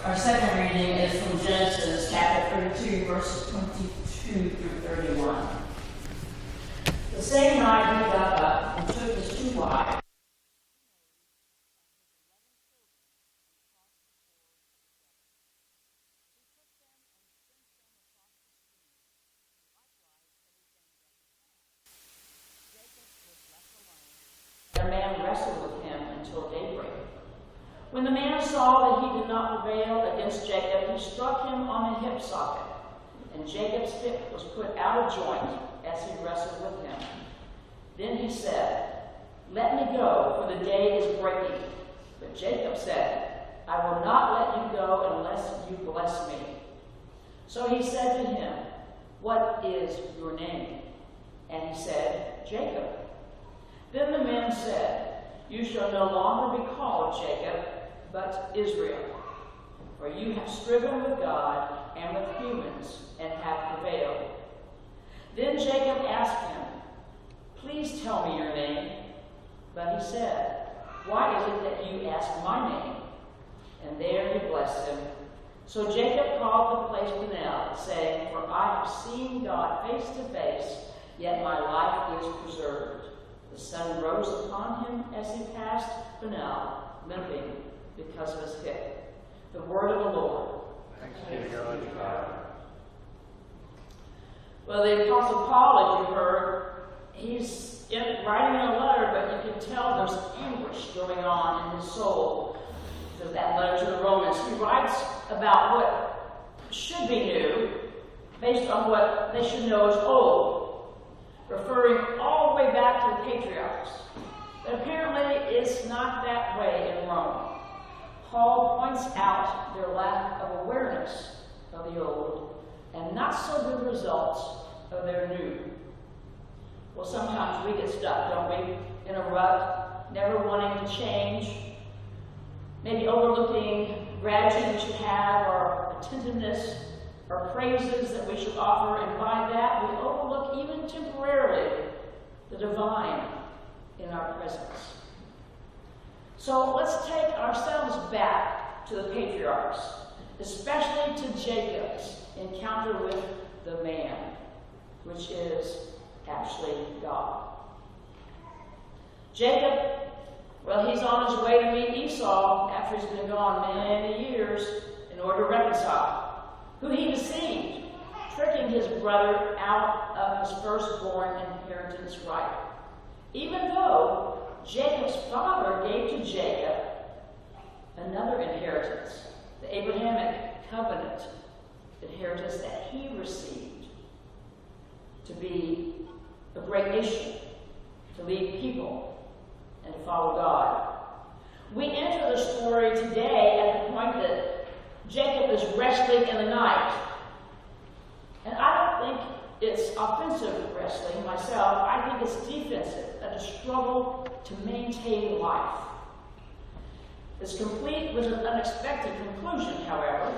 Our second reading is from Genesis chapter 32, verses 22 through 31. The same night he got up and took his two wives. The man wrestled with him until daybreak. When the man saw that he did not prevail against Jacob, he struck him on the hip socket, and Jacob's hip was put out of joint as he wrestled with him. Then he said, "Let me go, for the day is breaking." But Jacob said, "I will not let you go unless you bless me." So he said to him, "What is your name?" And he said, "Jacob." Then the man said, "You shall no longer be called Jacob, but Israel, for you have striven with God and with humans and have prevailed." Then Jacob asked him, "Please tell me your name." But he said, "Why is it that you ask my name?" And there he blessed him. So Jacob called the place Peniel, saying, "For I have seen God face to face, yet my life is preserved." The sun rose upon him as he passed Peniel, limping because of his hip. The word of the Lord. Thanks be to God. Well, the Apostle Paul, as you heard, he's writing a letter, but you can tell there's anguish going on in his soul. So that letter to the Romans, he writes about what should be new, based on what they should know as old, referring all the way back to the patriarchs. But apparently it's not that way in Rome. Paul points out their lack of awareness of the old and not so good results of their new. Well, sometimes we get stuck, don't we, in a rut, never wanting to change, maybe overlooking gratitude we should have, or attentiveness, or praises that we should offer, and by that we overlook even temporarily the divine in our presence. So let's take ourselves back to the patriarchs, especially to Jacob's encounter with the man, which is actually God. Jacob, well, he's on his way to meet Esau after he's been gone many years in order to reconcile, who he deceived, tricking his brother out of his firstborn inheritance right, even though Jacob's father gave to Jacob another inheritance, the Abrahamic covenant inheritance that he received, to be a great nation, to lead people, and to follow God. We enter the story today at the point that Jacob is wrestling in the night. And I don't think it's offensive wrestling myself. I think it's defensive, a struggle to maintain life. It's complete with an unexpected conclusion, however,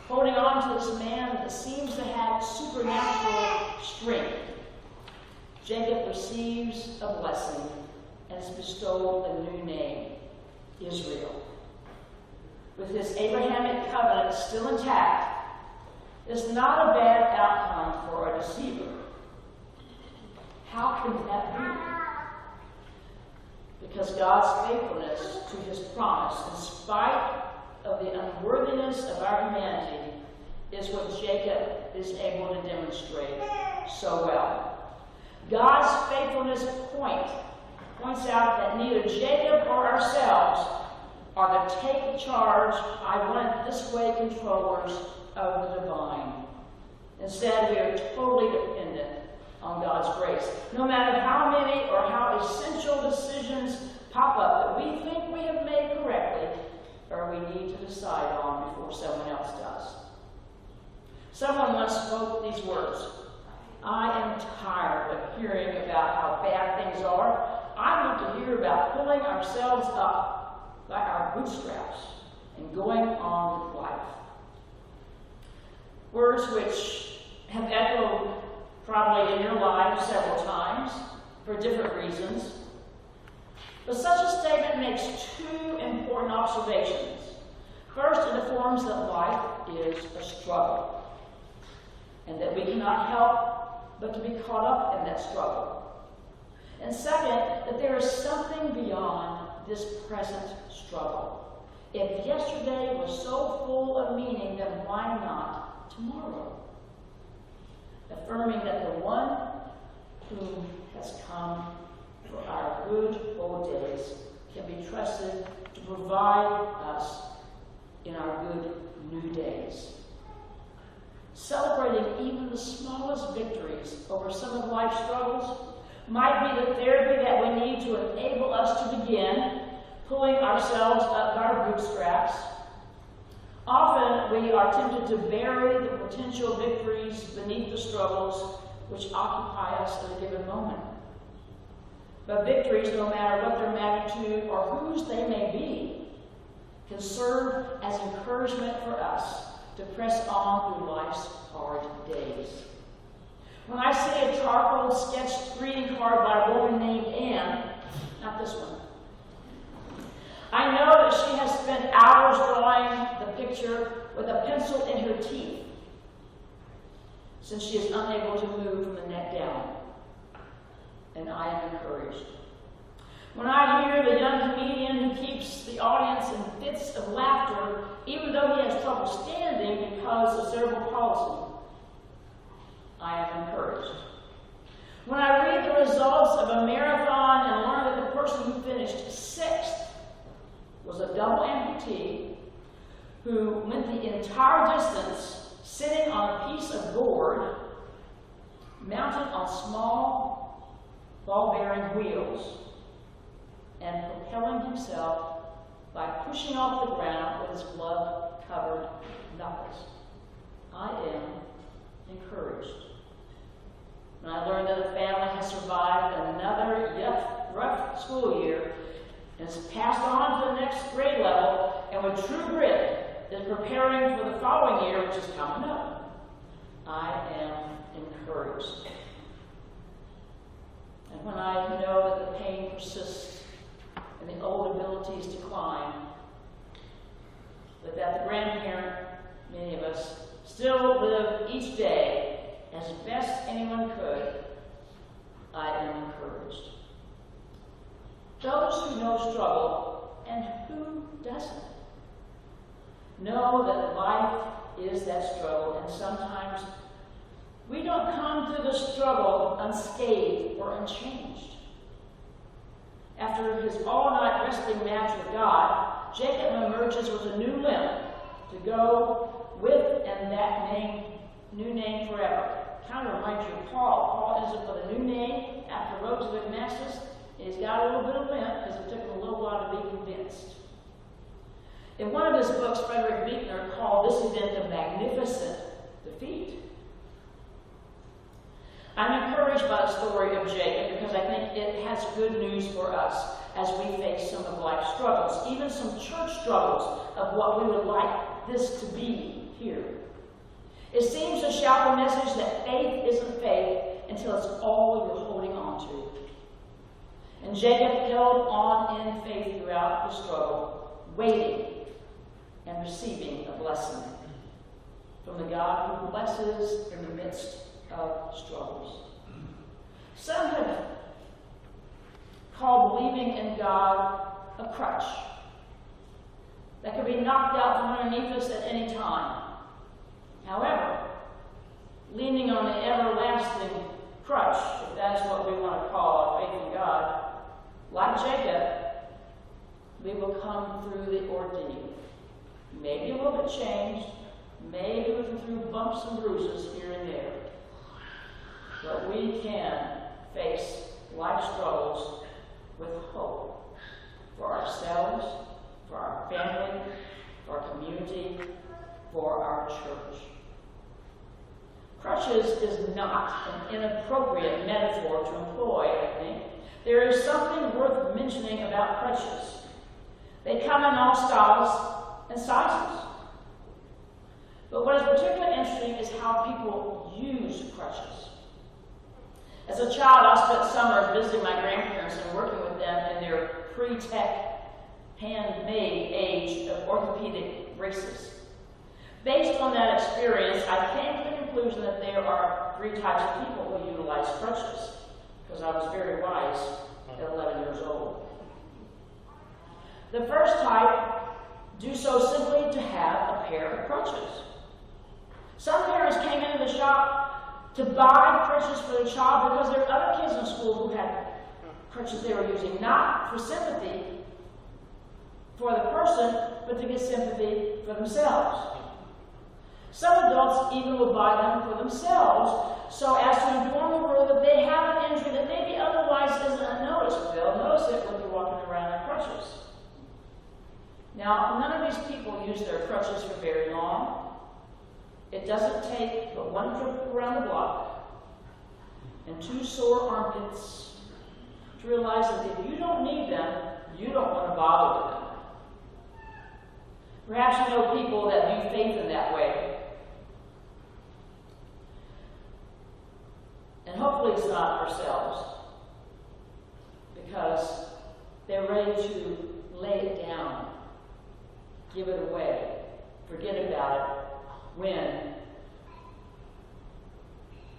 holding on to this man that seems to have supernatural strength. Jacob receives a blessing and is bestowed a new name, Israel. With his Abrahamic covenant still intact, it's not a bad outcome for a deceiver. How can that be? Because God's faithfulness to his promise, in spite of the unworthiness of our humanity, is what Jacob is able to demonstrate so well. God's faithfulness points out that neither Jacob or ourselves are the take charge, I want it this way controllers of the divine. Instead, we are totally dependent on God's grace. No matter how many or how essential decisions pop up that we think we have made correctly, or we need to decide on before someone else does. Someone once spoke these words: "I am tired of hearing about how bad things are. I want to hear about pulling ourselves up by our bootstraps and going on with life." Words which have echoed probably in your life several times for different reasons. But such a statement makes two important observations. First, it informs that life is a struggle, and that we cannot help but to be caught up in that struggle. And second, that there is something beyond this present struggle. If yesterday was so full of meaning, then why not tomorrow? Affirming that the one who has come for our good old days can be trusted to provide us in our good new days. Celebrating even the smallest victories over some of life's struggles might be the therapy that we need to enable us to begin pulling ourselves up by our bootstraps. Often we are tempted to bury the potential victories beneath the struggles which occupy us at a given moment. But victories, no matter what their magnitude or whose they may be, can serve as encouragement for us to press on through life's hard days. When I see a charcoal sketched greeting card by a woman named Anne, not this one, I know that she has spent hours drawing the picture with a pencil in her teeth, since she is unable to move from the neck down. And I am encouraged. When I hear the young comedian who keeps the audience in fits of laughter, even though he has trouble standing because of cerebral palsy, I am encouraged. When I read the results of a marathon and learn that the person who finished sixth was a double amputee who went the entire distance sitting on a piece of board mounted on small ball-bearing wheels and propelling himself by pushing off the ground with his blood-covered knuckles. I am encouraged. When I learned that the family has survived another rough school year and is passed on to the next grade level, and with true grit is preparing for the following year, which is coming up, I am encouraged. And when I know that the pain persists and the old abilities decline, but that the grandparent, many of us, still live each day as best anyone could, I am encouraged. Those who know struggle, and who doesn't, know that life is that struggle, and sometimes we don't come through the struggle unscathed or unchanged. After his all-night wrestling match with God, Jacob emerges with a new limb to go with and that new name forever. Kind of reminds you of Paul. Paul ends up with a new name after roads of Damascus. He's got a little bit of limp because it took him a little while to be convinced. In one of his books, Frederick Buechner called this event a magnificent defeat. I'm encouraged by the story of Jacob because I think it has good news for us as we face some of life's struggles, even some church struggles of what we would like this to be here. It seems to shout the message that faith isn't faith until it's all you're holding on to. And Jacob held on in faith throughout the struggle, waiting and receiving a blessing from the God who blesses in the midst of struggles. Some have called believing in God a crutch that could be knocked out from underneath us at any time. However, leaning on the everlasting crutch, if that's what we want to call our faith in God, like Jacob, we will come through the ordeal. Maybe a little bit changed, maybe through bumps and bruises here and there. But we can face life struggles with hope for ourselves, for our family, for our community, for our church. Crutches is not an inappropriate metaphor to employ, I think. There is something worth mentioning about crutches. They come in all styles and sizes. But what is particularly interesting is how people use crutches. As a child, I spent summers visiting my grandparents and working with them in their pre-tech, handmade age of orthopedic braces. Based on that experience, I came to the conclusion that there are 3 types of people who utilize crutches, because I was very wise at 11 years old. The first type do so simply to have a pair of crutches. Some parents came into the shop to buy crutches for their child because there were other kids in school who had crutches they were using, not for sympathy for the person, but to get sympathy for themselves. Some adults even will buy them for themselves so as to inform the world that they have an injury that maybe otherwise isn't unnoticed. They'll notice it when they're walking around in crutches. Now, none of these people use their crutches for very long. It doesn't take but 1 trip around the block and 2 sore armpits to realize that if you don't need them, you don't want to bother with them. Perhaps you know people that view faith in that way. And hopefully it's not ourselves, because they're ready to lay it down, give it away, forget about it when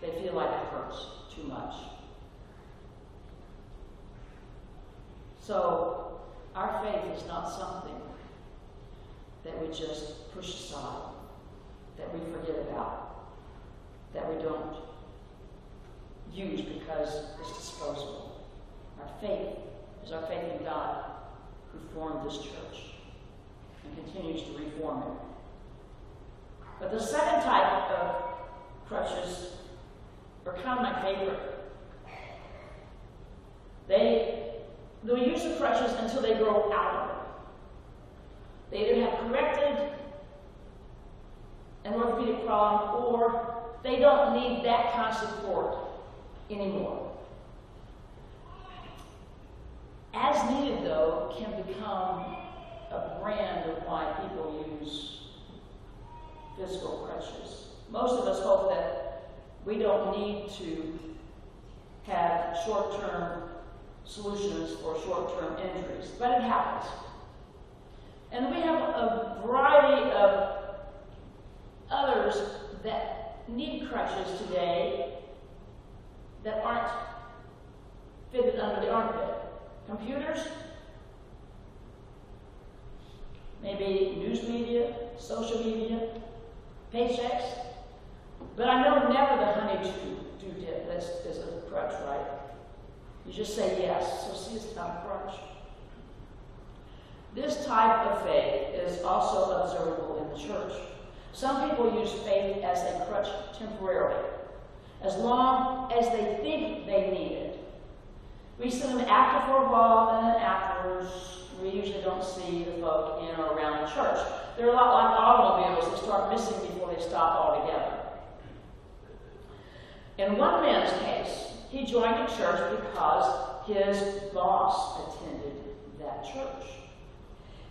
they feel like it hurts too much. So our faith is not something that we just push aside, that we forget about, that we don't use because it's disposable. Our faith is our faith in God, who formed this church and continues to reform it. But the second type of crutches are kind of my favorite. They'll use the crutches until they grow out of them. They either have corrected an orthopedic problem, or they don't need that kind of support anymore. As needed, though, can become a brand of why people use physical crutches. Most of us hope that we don't need to have short-term solutions for short-term injuries, but it happens. And we have a variety of others that need crutches today that aren't fitted under the armpit. Computers, maybe news media, social media, paychecks, but I know never the honey-do dip is a crutch, right? You just say yes, so see, it's not a crutch. This type of faith is also observable in the church. Some people use faith as a crutch temporarily, as long as they think they need it. We see them active for a while, and then afterwards, we usually don't see the folk in or around the church. They're a lot like automobiles. They start missing before they stop altogether. In one man's case, he joined a church because his boss attended that church.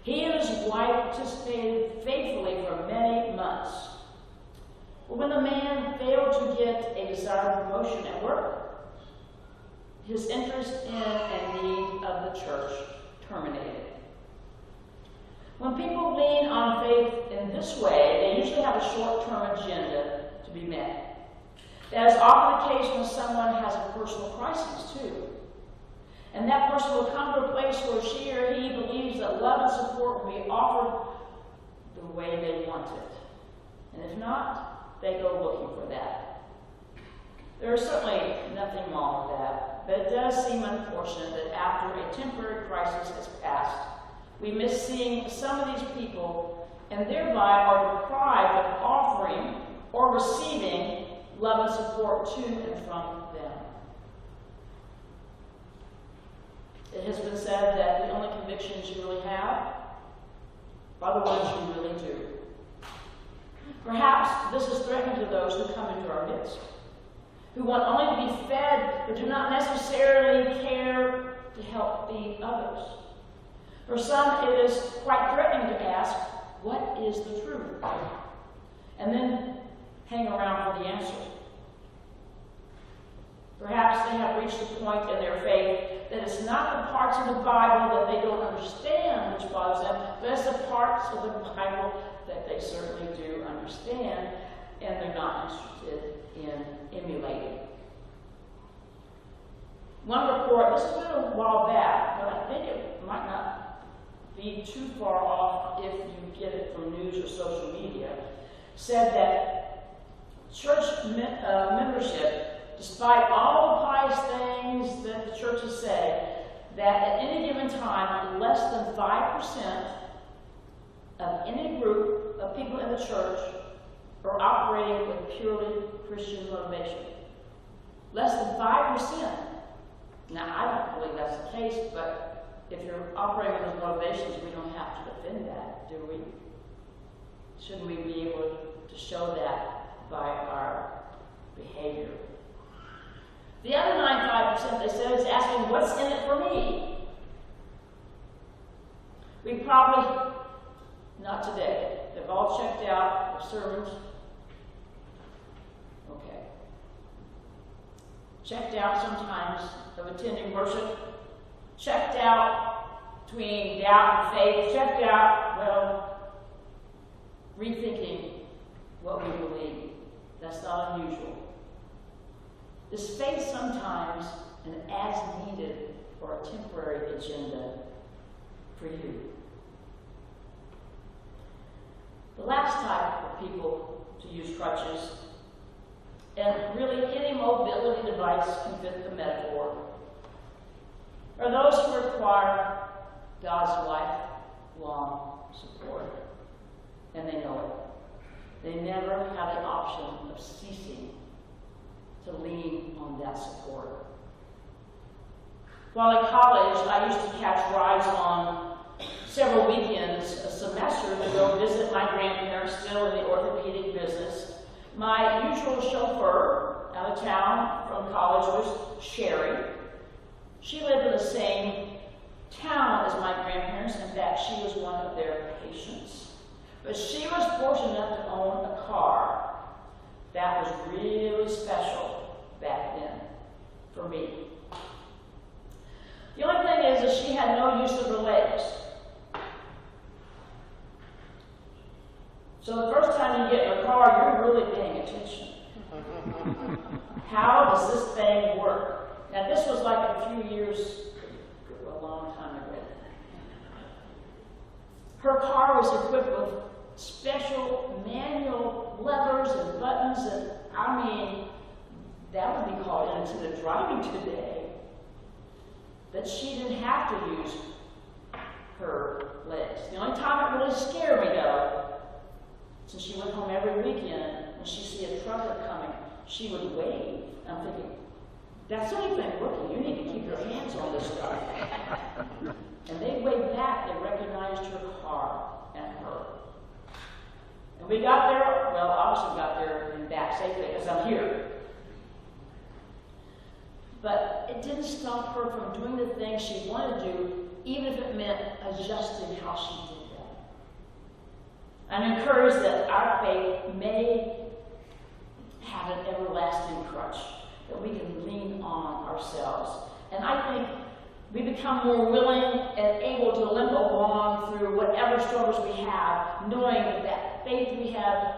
He and his wife participated faithfully for many months. But when the man failed to get a desired promotion at work, his interest in and need of the church terminated. When people lean on faith in this way, they usually have a short-term agenda to be met. That is often the case when someone has a personal crisis, too. And that person will come to a place where she or he believes that love and support will be offered the way they want it. And if not, they go looking for that. There is certainly nothing wrong with that, but it does seem unfortunate that after a temporary crisis has passed, we miss seeing some of these people and thereby are deprived of offering or receiving love and support to and from them. It has been said that the only convictions you really have are the ones you really do. Perhaps this is threatening to those who come into our midst, who want only to be fed but do not necessarily care to help feed others. For some, it is quite threatening to ask, what is the truth? And then hang around for the answer. Perhaps they have reached a point in their faith that it's not the parts of the Bible that they don't understand which bothers them, but it's the parts of the Bible that they certainly do understand, and they're not interested in emulating. One report, this has been a while back, but I think it might not be too far off if you get it from news or social media, said that church membership, despite all the pious things that the churches say, that at any given time, less than 5% of any group of people in the church are operating with purely Christian motivation. Less than 5%. Now, I don't believe that's the case, but if you're operating with those motivations, we don't have to defend that, do we? Shouldn't we be able to show that by our behavior? The other 95%, they said, is asking, what's in it for me? We probably, not today, they've all checked out their sermons. Okay. Checked out sometimes of attending worship. Checked out between doubt and faith. Checked out, well, rethinking what we believe. That's not unusual. Is faith sometimes an as-needed or a temporary agenda for you? The last type of people to use crutches, and really any mobility device can fit the metaphor, are those who require God's lifelong support, and they know it. They never have the option of ceasing to lean on that support. While in college, I used to catch rides on several weekends a semester to go visit my grandparents still in the orthopedic business. My usual chauffeur out of town from college was Sherry. She lived in the same town as my grandparents. In fact, she was one of their patients. But she was fortunate enough to own a car. That was really special back then for me. The only thing is that she had no use of her legs. So the first time you get in a car, you're really paying attention. How does this thing work? Now this was like a few years, a long time ago. Her car was equipped with special manual levers and buttons, and I mean, that would be called intuitive driving today. That she didn't have to use her legs. The only time it really scared me, though, since she went home every weekend, when she see a trucker coming, she would wave. I'm thinking, that's the only thing working. You need to keep your hands on this stuff. And they waved back. They recognized her car and her. And we got there, well, obviously got there and back safely because I'm here. But it didn't stop her from doing the things she wanted to do, even if it meant adjusting how she did that. I'm encouraged that our faith may have an everlasting crutch, that we can lean on ourselves. And I think we become more willing and able to limp along through whatever struggles we have, knowing that that faith we have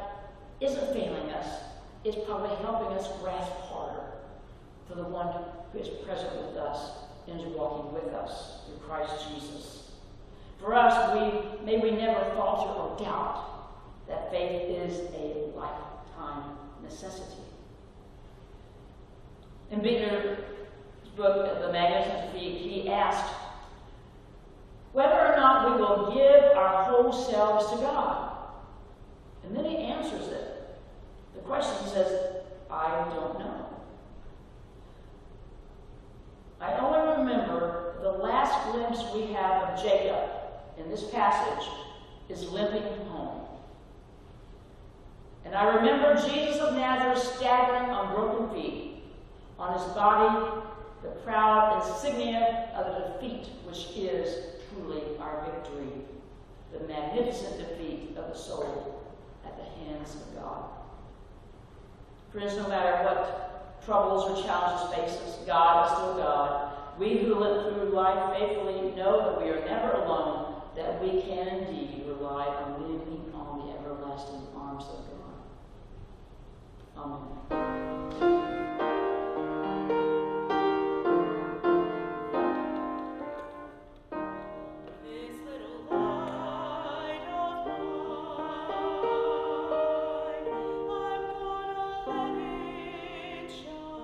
isn't failing us. It's probably helping us grasp harder for the one who is present with us and is walking with us through Christ Jesus. For us, may we never falter or doubt that faith is a lifetime necessity. In Bigner's book, The Magnificent Feat, he asked whether or not we will give our whole selves to God. And then he answers it. The question says, I don't know. I only remember the last glimpse we have of Jacob in this passage is limping home. And I remember Jesus of Nazareth staggering on broken feet, on his body the proud insignia of the defeat which is truly our victory, the magnificent defeat of the soul at the hands of God. Friends, no matter what troubles or challenges face us, God is still God. We who live through life faithfully know that we are never alone, that we can indeed rely on leaning on the paralyzed and arms that are gone. Amen. Let it shine.